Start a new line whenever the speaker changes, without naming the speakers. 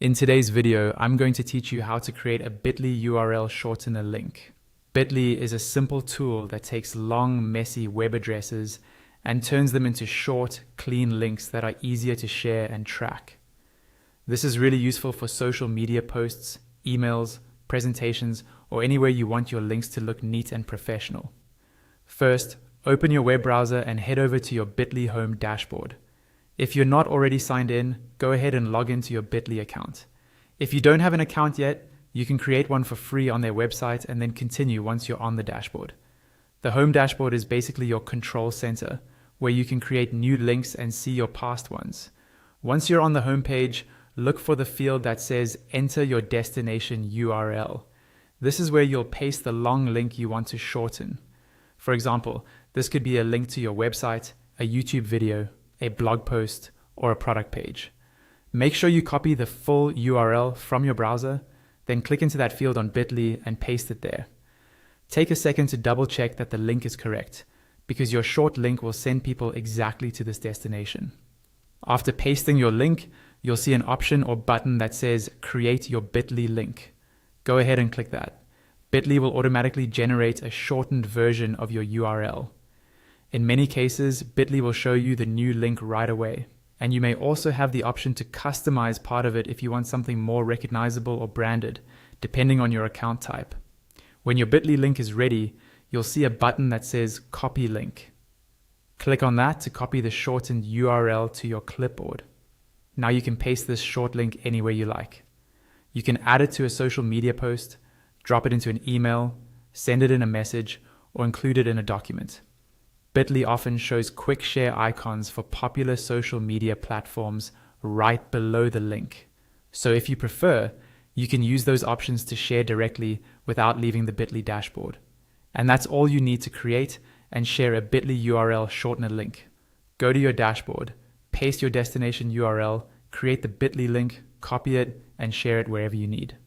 In today's video, I'm going to teach you how to create a bit.ly URL shortener link. Bit.ly is a simple tool that takes long, messy web addresses and turns them into short, clean links that are easier to share and track. This is really useful for social media posts, emails, presentations, or anywhere you want your links to look neat and professional. First, open your web browser and head over to your Bit.ly home dashboard. If you're not already signed in, go ahead and log into your Bit.ly account. If you don't have an account yet, you can create one for free on their website and then continue once you're on the dashboard. The home dashboard is basically your control center, where you can create new links and see your past ones. Once you're on the home page, look for the field that says Enter your destination URL. This is where you'll paste the long link you want to shorten. For example, this could be a link to your website, a YouTube video, a blog post, or a product page. Make sure you copy the full URL from your browser, then click into that field on Bit.ly and paste it there. Take a second to double check that the link is correct, because your short link will send people exactly to this destination. After pasting your link, you'll see an option or button that says Create your Bit.ly link. Go ahead and click that. Bit.ly will automatically generate a shortened version of your URL. In many cases, Bit.ly will show you the new link right away, and you may also have the option to customize part of it if you want something more recognizable or branded, depending on your account type. When your Bit.ly link is ready, you'll see a button that says Copy Link. Click on that to copy the shortened URL to your clipboard. Now you can paste this short link anywhere you like. You can add it to a social media post, drop it into an email, send it in a message, or include it in a document. Bit.ly often shows quick share icons for popular social media platforms right below the link. So if you prefer, you can use those options to share directly without leaving the Bit.ly dashboard. And that's all you need to create and share a Bit.ly URL shortener link. Go to your dashboard, paste your destination URL, create the Bit.ly link, copy it, and share it wherever you need.